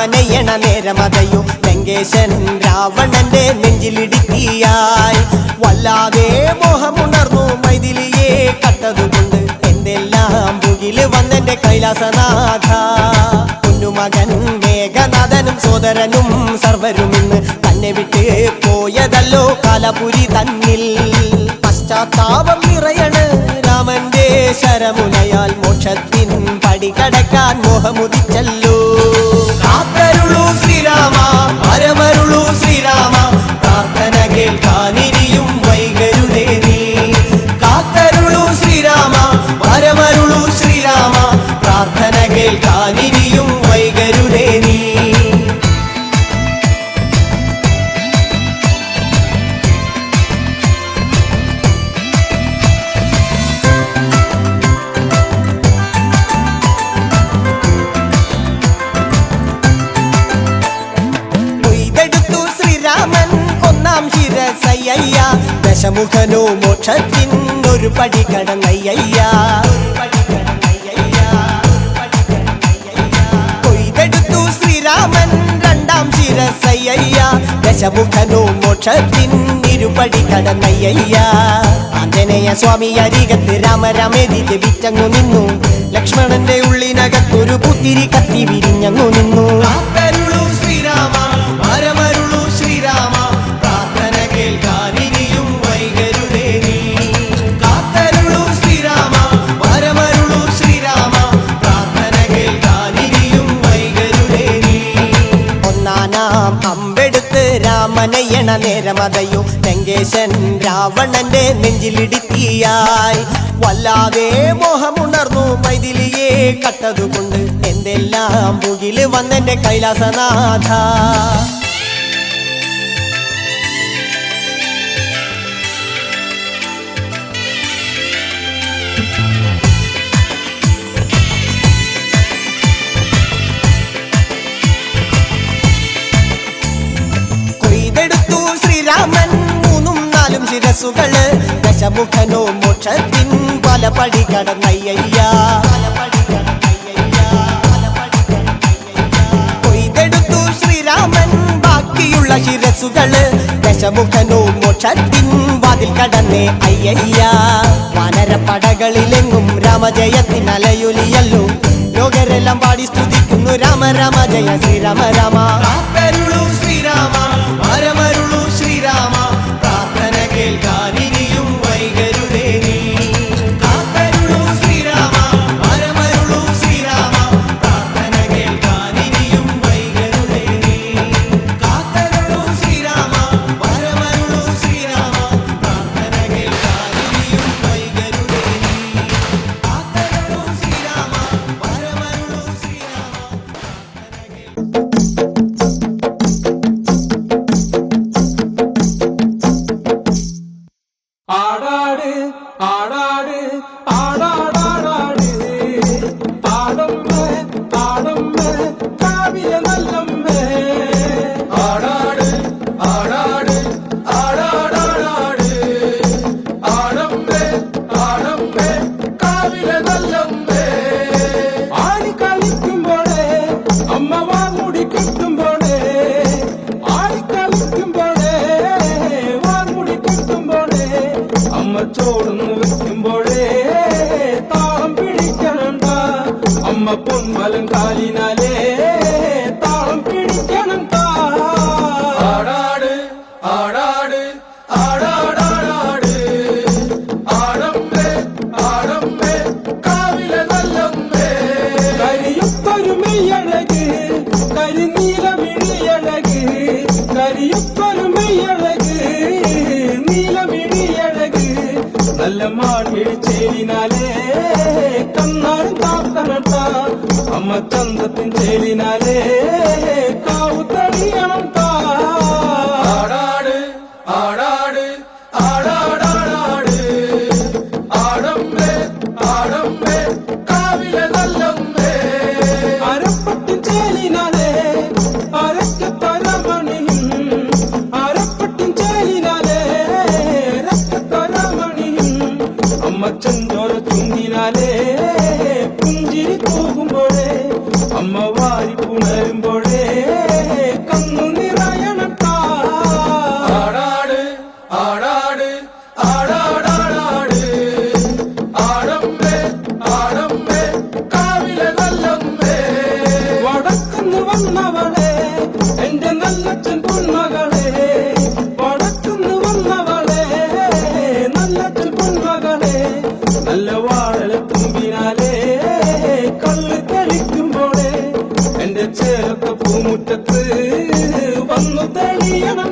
രാമനയണ നേരമതയോ ലങ്കേശൻ രാവണന്റെ നെഞ്ചിലിടുക്കിയായി വല്ലാതെ മോഹമുണർന്നു മൈഥിലിയെ കണ്ടതുകൊണ്ട് എന്തെല്ലാം മുകില് വന്നെന്റെ കൈലാസനാഥ കുഞ്ഞുമകൻ മേഘനാഥനും സോദരനും സർവരും ഇന്ന് തന്നെ വിട്ട് പോയതല്ലോ കാലപുരി തന്നിൽ പശ്ചാത്താപം നിറയണ് രാമന്റെ ശരമുനയാൽ മോക്ഷത്തിൻ പടികടക്കാൻ മോഹമുദിച്ചല്ലോ കാത്തരുളൂ ശ്രീരാമ വരമരുളൂ ശ്രീരാമ പ്രാർത്ഥന കേൾക്കാനിനിയും വൈകരുതേ നീ കാത്തരുളൂ ശ്രീരാമ വരമരുളൂ ശ്രീരാമ പ്രാർത്ഥന കേൾക്കാനിനിയും വൈകരുതേ നീ ശിരസയ്യ ദശമുഖനോ മോക്ഷത്തിൻ ഒരു പടി കടന്നയ്യ കൊയ്തെടുത്തു ശ്രീരാമൻ രണ്ടാം ശിരസയ്യ ദശമുഖനോ മോക്ഷത്തിൻ ഇരുപടി കടന്നയ്യ ആഞ്ജനേയ സ്വാമി അരികത്ത് രാമരാമേതി ജപിച്ചങ്ങു നിന്നു ലക്ഷ്മണന്റെ ഉള്ളിനകത്തൊരു പുത്തിരി കത്തി വിരിഞ്ഞങ്ങു നിന്നു ശ്രീരാമ വരമരുളൂ ശ്രീരാമ പ്രാർത്ഥന കേൾക്കാനിനിയും വൈകരുതേ നീ കാത്തരുളൂ ശ്രീരാമ വരമരുളൂ ശ്രീരാമ പ്രാർത്ഥന കേൾക്കാനിനിയും വൈകരുതേ നീ ഒന്നാനാം അമ്പെടുത്ത് രാമനയണ നേരമതയോ ലങ്കേശൻ രാവണന്റെ നെഞ്ചിലിടുക്കിയായി വല്ലാതെ മോഹമുണർന്നു മൈഥിലിയെ കണ്ടതുകൊണ്ട് എന്തെല്ലാം മുകില് വന്നെന്റെ കൈലാസനാഥ കൊയ്തെടുത്തു ശ്രീരാമൻ മൂന്നും നാലും ശിരസുകള് ദശമുഖനോ മോക്ഷത്തിൻ പല പടി കടന്നയ്യ കൊയ്തെടുത്തു ശ്രീരാമൻ ബാക്കിയുള്ള ശിരസുകള് ദശമുഖനോ മോക്ഷത്തിൻ വാതിൽ കടന്നേ അയ്യ വാനരപ്പടകളിലെങ്ങും രാമജയത്തിൻ അലയൊലിയല്ലോ ലോകരെല്ലാം പാടി സ്തുതിക്കുന്നു രാമ രാമ ജയ ശ്രീരാമ രാമ ശ്രീരാമ വരമരുളൂ ശ്രീരാമ പ്രാർത്ഥന കേൾക്കാനിനിയും വൈകരുതേ നീ കാത്തരുളൂ ശ്രീരാമ വരമരുളൂ ശ്രീരാമ പ്രാർത്ഥന കേൾക്കാനിനിയും വൈകരുതേ നീ കാത്തരുളൂ ശ്രീരാമ വരമരുളൂ ശ്രീരാമ പ്രാർത്ഥന കേൾക്കാനിനിയും വൈകരുതേ നീ കാത്തരുളൂ ശ്രീരാമ വരമരുളൂ ശ്രീരാമ ആടാട് ആടാട് ആടാടാടാട് ആടമ്മേ ആടമ്മേ കാവിലെ നല്ലമ്മേ ആടാട് ആടാട് ആടാടാടാട് ആടമ്മേ ആടമ്മേ കാവിലെ നല്ലമ്മേ ആടി കളിക്കുമ്പോഴേ അമ്മ വാർമുടി കെട്ടുമ്പോഴേ ആടി കളിക്കുമ്പോഴേ വാർമുടി കെട്ടുമ്പോഴേ അമ്മ ചോടുന്നു വെക്കുമ്പോഴേ താളം പിടിക്കണണ്ട അമ്മ പൊൻമലം കാലിനാലേ താളം പിടിക്കണണ്ട ആടാട് ആടാട് ആടാടാടാട് ആടമ്മേ ആടമ്മേ കാവിലെ നല്ലമ്മേ കരിയൊത്തൊരു മെയ്യഴക് കരിനീലമിഴിയഴക് കരിയൊത്തൊരു മെയ്യഴക് നീലമിഴിയഴക് നല്ല മാടിച്ചേലിനാലേ കണ്ണാടും കാത്തണട്ട അമ്മ ചന്തത്തിൻ ചേലിനാലേ കാവു തടിയണട്ട ആടാട് ആടാട് ആടാടാടാട് ആടമ്മേ ആടമ്മേ കാവിലെ നല്ലമ്മേ അരപ്പട്ടിൻ ചേലിനാലേ അരക്കത്തരമണിയും അരപ്പട്ടിൻ ചേലിനാലേ രക്കത്തരമണിയും അമ്മ ചെഞ്ചോര ചുണ്ട കുഞ്ഞിനാലേ പുഞ്ചിരി പോകുമ്പോഴേ അമ്മ വാരി പുണരുമ്പോഴേ കണ്ണു നിറയണട്ടാ ആടാട് ആടാട് ആടാടാടാട് ആടമ്പേ ആടമ്പേ കാവിലെ നല്ലമ്മേ വടക്കുന്ന് വന്നവളെ എന്റെ നല്ലച്ഛൻ പൊന്മകളെ വടക്കുന്ന് വന്നവളെ നല്ലച്ഛൻ പൊന്മകളെ നല്ല വാഴല തുമ്പിനാലേ കള്ള് തെളിക്കുമ്പോഴേ എന്റെ ചേർത്ത പൂമുറ്റത്ത് വന്നു തെളിയണം